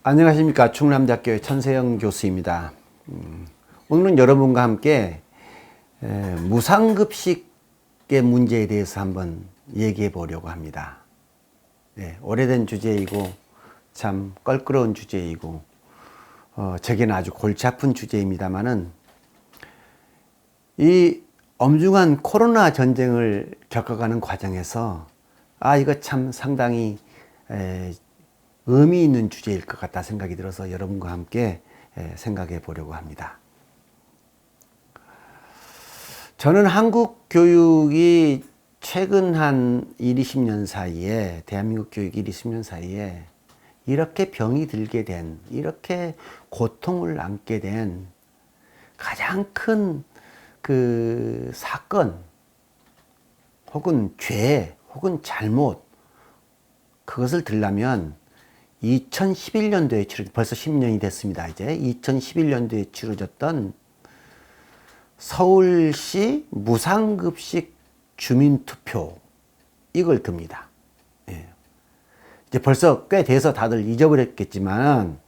안녕하십니까. 충남대학교의 천세영 교수입니다. 오늘은 여러분과 함께 무상급식의 문제에 대해서 한번 얘기해 보려고 합니다. 오래된 주제이고 참 껄끄러운 주제이고 제게는 아주 골치 아픈 주제입니다만은 이 엄중한 코로나 전쟁을 겪어가는 과정에서 이거 참 상당히 의미 있는 주제일 것 같다 생각이 들어서 여러분과 함께 생각해 보려고 합니다. 저는 한국 교육이 최근 한 20년 사이에, 대한민국 교육 20년 사이에 이렇게 병이 들게 된, 이렇게 고통을 안게 된 가장 큰 그 사건, 혹은 죄, 혹은 잘못, 그것을 들려면 2011년도에 벌써 10년이 됐습니다. 이제 2011년도에 치러졌던 서울시 무상급식 주민투표, 이걸 듭니다. 이제 벌써 꽤 돼서 다들 잊어버렸겠지만,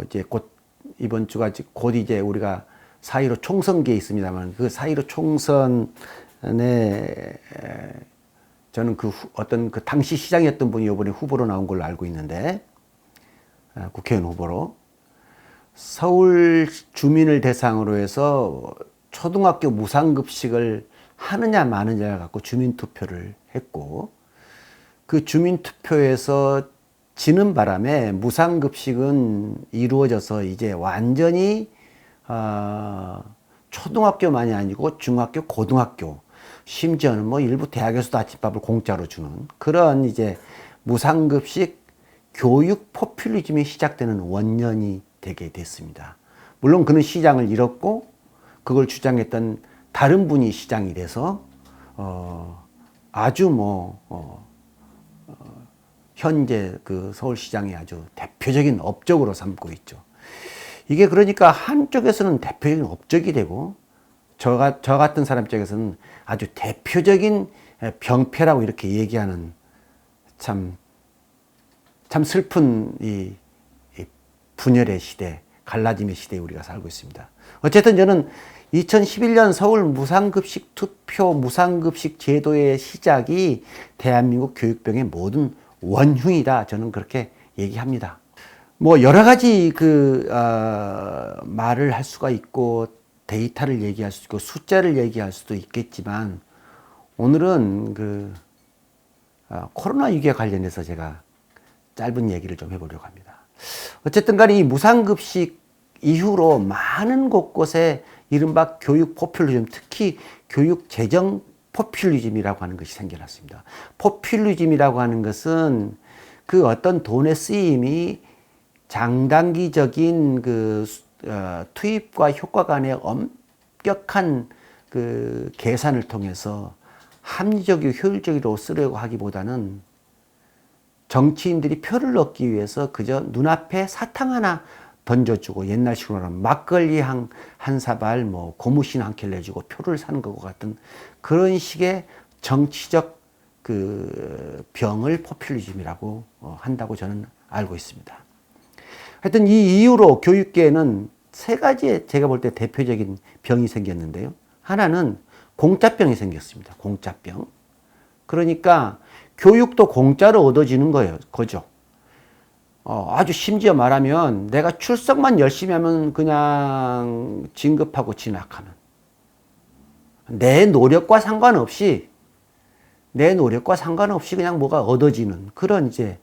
이제 곧 이번 주가 곧 이제 우리가 4.15 총선기에 있습니다만, 그 4.15 총선에 저는 어떤 당시 시장이었던 분이 이번에 후보로 나온 걸로 알고 있는데, 국회의원 후보로 서울 주민을 대상으로 해서 초등학교 무상급식을 하느냐 마느냐를 갖고 주민투표를 했고, 그 주민투표에서 지는 바람에 무상급식은 이루어져서 이제 완전히 초등학교만이 아니고 중학교, 고등학교, 심지어는 일부 대학에서도 아침밥을 공짜로 주는 그런 이제 무상급식 교육 포퓰리즘이 시작되는 원년이 되게 됐습니다. 물론 그는 시장을 잃었고, 그걸 주장했던 다른 분이 시장이 돼서 아주 현재 그 서울시장이 아주 대표적인 업적으로 삼고 있죠. 이게 그러니까 한쪽에서는 대표적인 업적이 되고, 저 같은 사람 쪽에서는 아주 대표적인 병폐라고 이렇게 얘기하는 참 슬픈 이 분열의 시대, 갈라짐의 시대에 우리가 살고 있습니다. 어쨌든 저는 2011년 서울 무상급식 투표, 무상급식 제도의 시작이 대한민국 교육병의 모든 원흉이다. 저는 그렇게 얘기합니다. 여러 가지 말을 할 수가 있고, 데이터를 얘기할 수 있고, 숫자를 얘기할 수도 있겠지만, 오늘은 코로나 위기에 관련해서 제가 짧은 얘기를 좀 해보려고 합니다. 어쨌든 간에 이 무상급식 이후로 많은 곳곳에 이른바 교육 포퓰리즘, 특히 교육 재정 포퓰리즘이라고 하는 것이 생겨났습니다. 포퓰리즘이라고 하는 것은 그 어떤 돈의 쓰임이 장단기적인 투입과 효과 간의 엄격한 계산을 통해서 합리적이고 효율적으로 쓰려고 하기보다는 정치인들이 표를 얻기 위해서 그저 눈앞에 사탕 하나 던져주고, 옛날식으로 하면 막걸리 한 사발, 고무신 한 켤 내주고 표를 사는 것과 같은 그런 식의 정치적 병을 포퓰리즘이라고 한다고 저는 알고 있습니다. 하여튼 이 이후로 교육계에는 세 가지의 제가 볼 때 대표적인 병이 생겼는데요. 하나는 공짜병이 생겼습니다. 공짜병. 그러니까 교육도 공짜로 얻어지는 거죠. 아주 심지어 말하면 내가 출석만 열심히 하면 그냥 진급하고 진학하는, 내 노력과 상관없이 그냥 뭐가 얻어지는 그런 이제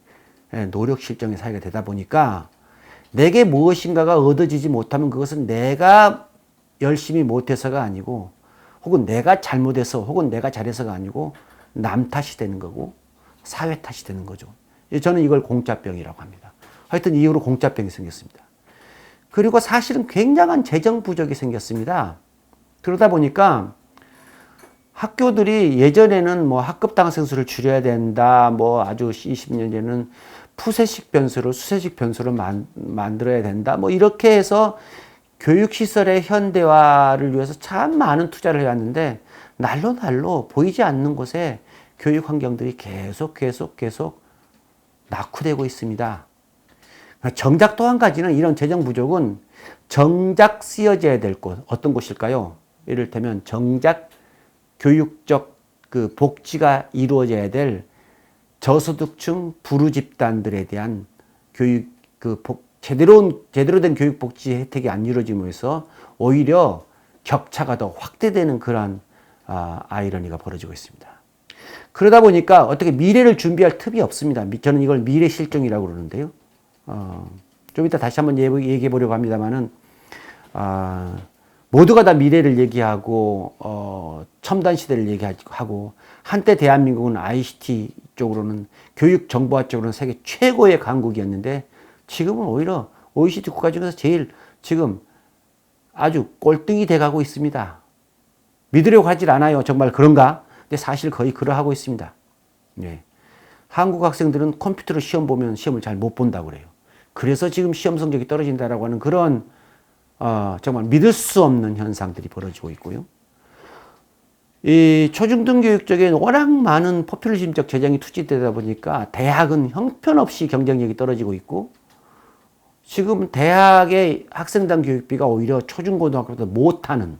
노력 실정의 사회가 되다 보니까, 내게 무엇인가가 얻어지지 못하면 그것은 내가 열심히 못해서가 아니고, 혹은 내가 잘못해서, 혹은 내가 잘해서가 아니고 남 탓이 되는 거고 사회 탓이 되는 거죠. 저는 이걸 공짜병이라고 합니다. 하여튼 이후로 공짜병이 생겼습니다. 그리고 사실은 굉장한 재정 부족이 생겼습니다. 그러다 보니까 학교들이 예전에는 학급당 학생 수를 줄여야 된다, 아주 20년 전에는 푸세식 변수를 수세식 변수를 만들어야 된다, 이렇게 해서 교육시설의 현대화를 위해서 참 많은 투자를 해왔는데, 날로 보이지 않는 곳에 교육 환경들이 계속 낙후되고 있습니다. 정작 또 한 가지는 이런 재정 부족은 정작 쓰여져야 될 곳, 어떤 곳일까요? 이를테면 정작 교육적 그 복지가 이루어져야 될 저소득층 부루 집단들에 대한 교육, 제대로 된 교육 복지 혜택이 안 이루어짐으로써 오히려 격차가 더 확대되는 그러한 아이러니가 벌어지고 있습니다. 그러다 보니까 어떻게 미래를 준비할 틈이 없습니다. 저는 이걸 미래 실정이라고 그러는데요. 좀 이따 다시 한번 얘기해 보려고 합니다만은, 모두가 다 미래를 얘기하고, 첨단 시대를 얘기하고, 한때 대한민국은 ICT 쪽으로는, 교육 정보화 쪽으로는 세계 최고의 강국이었는데, 지금은 오히려 OECD 국가 중에서 제일 지금 아주 꼴등이 돼가고 있습니다. 믿으려고 하질 않아요. 정말 그런가? 근데 사실 거의 그러하고 있습니다. 네. 한국 학생들은 컴퓨터로 시험 보면 시험을 잘 못 본다고 그래요. 그래서 지금 시험 성적이 떨어진다라고 하는 그런 정말 믿을 수 없는 현상들이 벌어지고 있고요. 이 초중등 교육 쪽에 워낙 많은 포퓰리즘적 재정이 투입되다 보니까 대학은 형편없이 경쟁력이 떨어지고 있고, 지금 대학의 학생당 교육비가 오히려 초중고등학교보다 못하는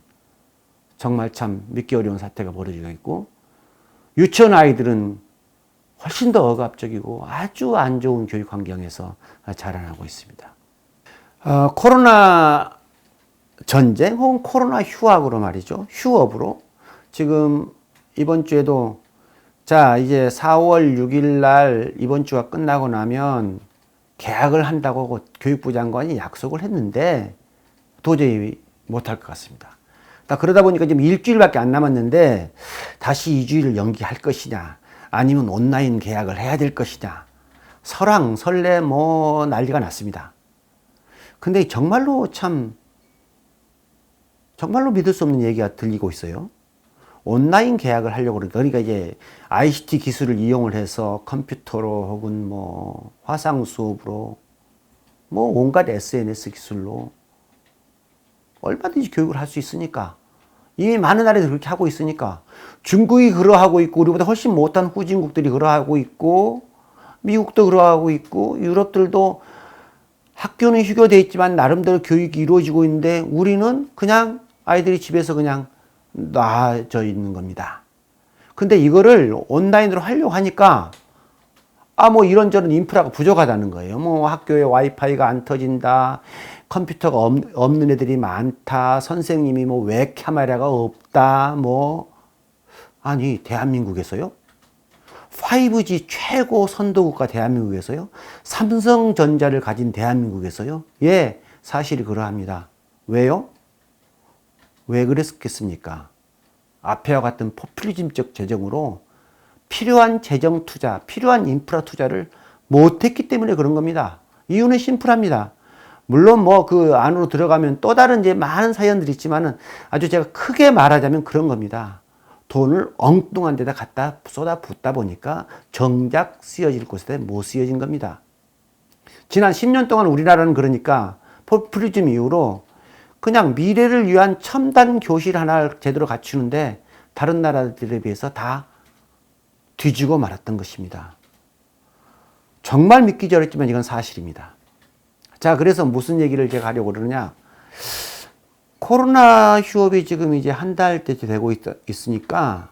정말 참 믿기 어려운 사태가 벌어지고 있고, 유치원 아이들은 훨씬 더 억압적이고 아주 안 좋은 교육 환경에서 자라나고 있습니다. 코로나 전쟁 혹은 코로나 휴학으로 말이죠. 휴업으로 지금 이번 주에도 자 이제 4월 6일 날 이번 주가 끝나고 나면 개학을 한다고 교육부 장관이 약속을 했는데 도저히 못할 것 같습니다. 그러다 보니까 지금 일주일밖에 안 남았는데 다시 2주일을 연기할 것이냐 아니면 온라인 개학을 해야 될 것이냐 설왕 설레 뭐 난리가 났습니다. 근데 정말로 믿을 수 없는 얘기가 들리고 있어요. 온라인 계약을 하려고 그러니까 이제 ICT 기술을 이용을 해서 컴퓨터로 혹은 뭐 화상 수업으로 뭐 온갖 SNS 기술로 얼마든지 교육을 할 수 있으니까 이미 많은 나라에서 그렇게 하고 있으니까 중국이 그러하고 있고 우리보다 훨씬 못한 후진국들이 그러하고 있고 미국도 그러하고 있고 유럽들도 학교는 휴교돼 있지만 나름대로 교육이 이루어지고 있는데 우리는 그냥 아이들이 집에서 그냥 놔져 있는 겁니다. 근데 이거를 온라인으로 하려고 하니까 뭐 이런저런 인프라가 부족하다는 거예요. 뭐 학교에 와이파이가 안 터진다. 컴퓨터가 없는 애들이 많다. 선생님이 뭐 웹카메라가 없다. 아니 대한민국에서요? 5G 최고 선도국가 대한민국에서요? 삼성전자를 가진 대한민국에서요? 예, 사실이 그러합니다. 왜요? 왜 그랬겠습니까? 앞에와 같은 포퓰리즘적 재정으로 필요한 재정 투자, 필요한 인프라 투자를 못했기 때문에 그런 겁니다. 이유는 심플합니다. 물론 그 안으로 들어가면 또 다른 이제 많은 사연들이 있지만은 아주 제가 크게 말하자면 그런 겁니다. 돈을 엉뚱한 데다 갖다 쏟아붓다 보니까 정작 쓰여질 곳에 못 쓰여진 겁니다. 지난 10년 동안 우리나라는 그러니까 포퓰리즘 이후로 그냥 미래를 위한 첨단 교실 하나를 제대로 갖추는데 다른 나라들에 비해서 다 뒤지고 말았던 것입니다. 정말 믿기지 어렵지만 이건 사실입니다. 자, 그래서 무슨 얘기를 제가 하려고 그러느냐. 코로나 휴업이 지금 이제 한 달째 되고 있으니까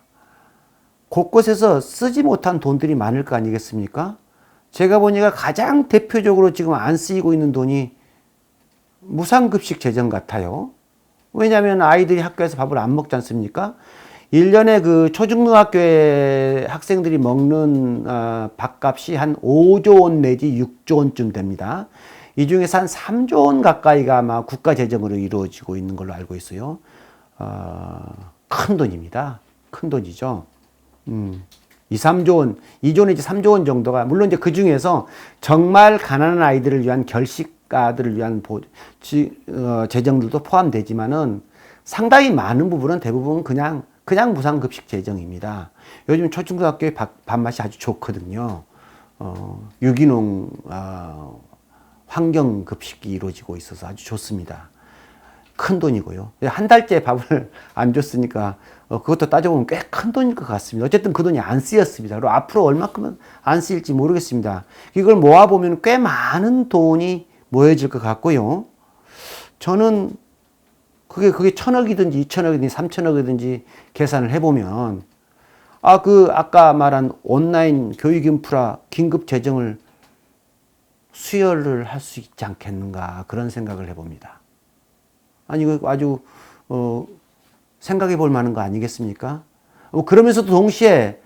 곳곳에서 쓰지 못한 돈들이 많을 거 아니겠습니까? 제가 보니까 가장 대표적으로 지금 안 쓰이고 있는 돈이 무상급식 재정 같아요. 왜냐하면 아이들이 학교에서 밥을 안 먹지 않습니까? 1년에 그 초중등학교의 학생들이 먹는 밥값이 한 5조 원 내지 6조 원쯤 됩니다. 이 중에서 한 3조 원 가까이가 아마 국가 재정으로 이루어지고 있는 걸로 알고 있어요. 큰 돈입니다. 큰 돈이죠. 2조 내지 3조 원 정도가, 물론 이제 그 중에서 정말 가난한 아이들을 위한 결식가들을 위한 재정들도 포함되지만은 상당히 많은 부분은 대부분 그냥 무상급식 재정입니다. 요즘 초중고등학교의 밥맛이 아주 좋거든요. 유기농 환경급식이 이루어지고 있어서 아주 좋습니다. 큰 돈이고요. 한 달째 밥을 안 줬으니까 그것도 따져보면 꽤 큰 돈일 것 같습니다. 어쨌든 그 돈이 안 쓰였습니다. 그리고 앞으로 얼마큼은 안 쓰일지 모르겠습니다. 이걸 모아보면 꽤 많은 돈이 모여질 것 같고요. 저는 그게 1,000억이든지 2,000억이든지 3,000억이든지 계산을 해보면 아까 말한 온라인 교육 인프라 긴급 재정을 수혈을 할 수 있지 않겠는가 그런 생각을 해봅니다. 아니 이거 아주 생각해 볼 만한 거 아니겠습니까? 그러면서도 동시에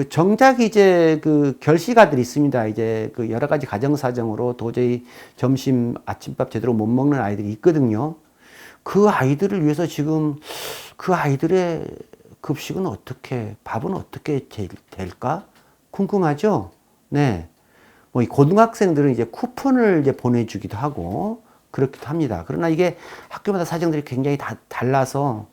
정작 이제 결식아들이 있습니다. 이제 여러 가지 가정 사정으로 도저히 점심 아침밥 제대로 못 먹는 아이들이 있거든요. 그 아이들을 위해서 지금 그 아이들의 급식은 밥은 어떻게 될까? 궁금하죠? 네. 이 고등학생들은 이제 쿠폰을 이제 보내주기도 하고 그렇기도 합니다. 그러나 이게 학교마다 사정들이 굉장히 달라서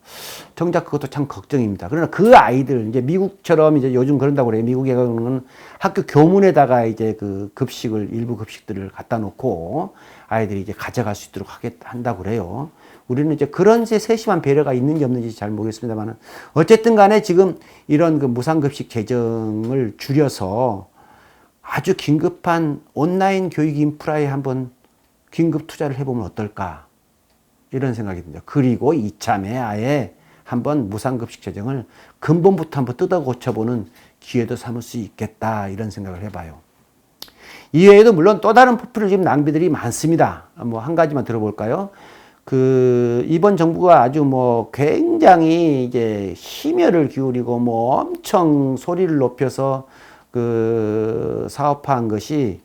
정작 그것도 참 걱정입니다. 그러나 그 아이들, 이제 미국처럼 이제 요즘 그런다고 그래요. 미국에 가는 건 학교 교문에다가 이제 일부 급식들을 갖다 놓고 아이들이 이제 가져갈 수 있도록 한다고 그래요. 우리는 이제 그런 세심한 배려가 있는지 없는지 잘 모르겠습니다만 어쨌든 간에 지금 이런 무상급식 재정을 줄여서 아주 긴급한 온라인 교육 인프라에 한번 긴급 투자를 해보면 어떨까 이런 생각이 듭니다. 그리고 이참에 아예 한번 무상급식 재정을 근본부터 한번 뜯어 고쳐보는 기회도 삼을 수 있겠다 이런 생각을 해봐요. 이외에도 물론 또 다른 포퓰리즘 낭비들이 많습니다. 한 가지만 들어볼까요? 이번 정부가 아주 굉장히 이제 심혈을 기울이고 엄청 소리를 높여서 사업화한 것이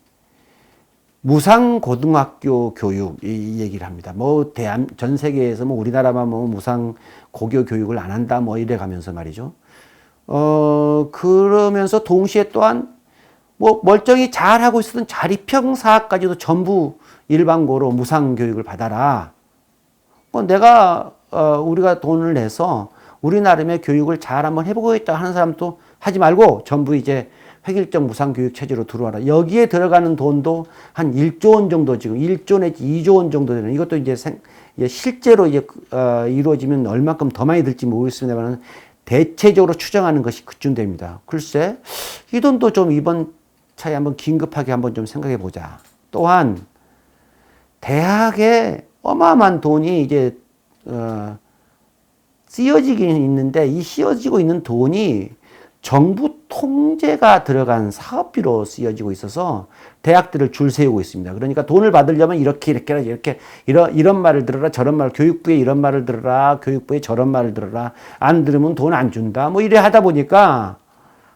무상 고등학교 교육 이 얘기를 합니다. 전 세계에서 우리나라만 무상 고교 교육을 안 한다 이래 가면서 말이죠. 그러면서 동시에 또한 멀쩡히 잘하고 있었던 자립형사까지도 전부 일반고로 무상 교육을 받아라. 우리가 돈을 내서 우리 나름의 교육을 잘 한번 해보겠다 하는 사람도 하지 말고 전부 이제 획일적 무상교육 체제로 들어와라. 여기에 들어가는 돈도 한 1조 원 정도 지금 1조 내지 2조 원 정도 되는 이것도 이제 실제로 이루어지면 얼마큼 더 많이 들지 모르겠습니다만 대체적으로 추정하는 것이 그쯤 됩니다. 글쎄 이 돈도 좀 이번 차에 한번 긴급하게 한번 좀 생각해 보자. 또한 대학에 어마어마한 돈이 이제 쓰여지긴 있는데 이 쓰여지고 있는 돈이 정부 통제가 들어간 사업비로 쓰여지고 있어서 대학들을 줄 세우고 있습니다. 그러니까 돈을 받으려면 이렇게 이런 말을 들어라 저런 말 교육부에 이런 말을 들어라 교육부에 저런 말을 들어라 안 들으면 돈 안 준다 이래 하다 보니까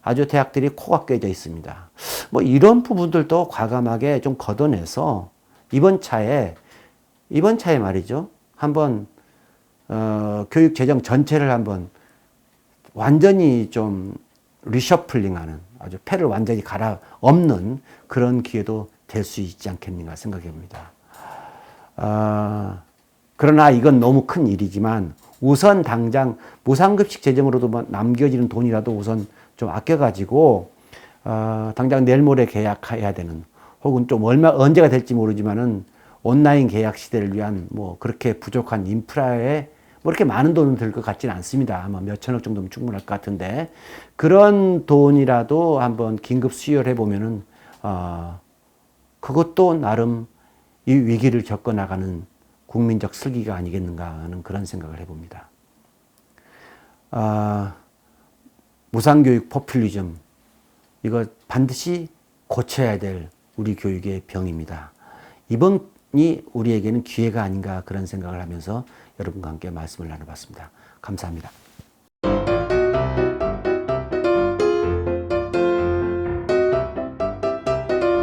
아주 대학들이 코가 깨져 있습니다. 이런 부분들도 과감하게 좀 걷어내서 이번 차에 말이죠. 한번 교육 재정 전체를 한번 완전히 좀 리셔플링하는 아주 패를 완전히 갈아엎는 그런 기회도 될 수 있지 않겠는가 생각해 봅니다. 그러나 이건 너무 큰 일이지만 우선 당장 무상급식 재정으로도 남겨지는 돈이라도 우선 좀 아껴가지고 당장 내일 모레 계약해야 되는 혹은 좀 언제가 될지 모르지만은 온라인 계약 시대를 위한 그렇게 부족한 인프라에 이렇게 많은 돈은 들 것 같지는 않습니다. 아마 몇 천억 정도면 충분할 것 같은데 그런 돈이라도 한번 긴급 수혈해 보면은 그것도 나름 이 위기를 겪어나가는 국민적 슬기가 아니겠는가 하는 그런 생각을 해봅니다. 무상교육 포퓰리즘 이거 반드시 고쳐야 될 우리 교육의 병입니다. 이번이 우리에게는 기회가 아닌가 그런 생각을 하면서 여러분과 함께 말씀을 나눠봤습니다. 감사합니다.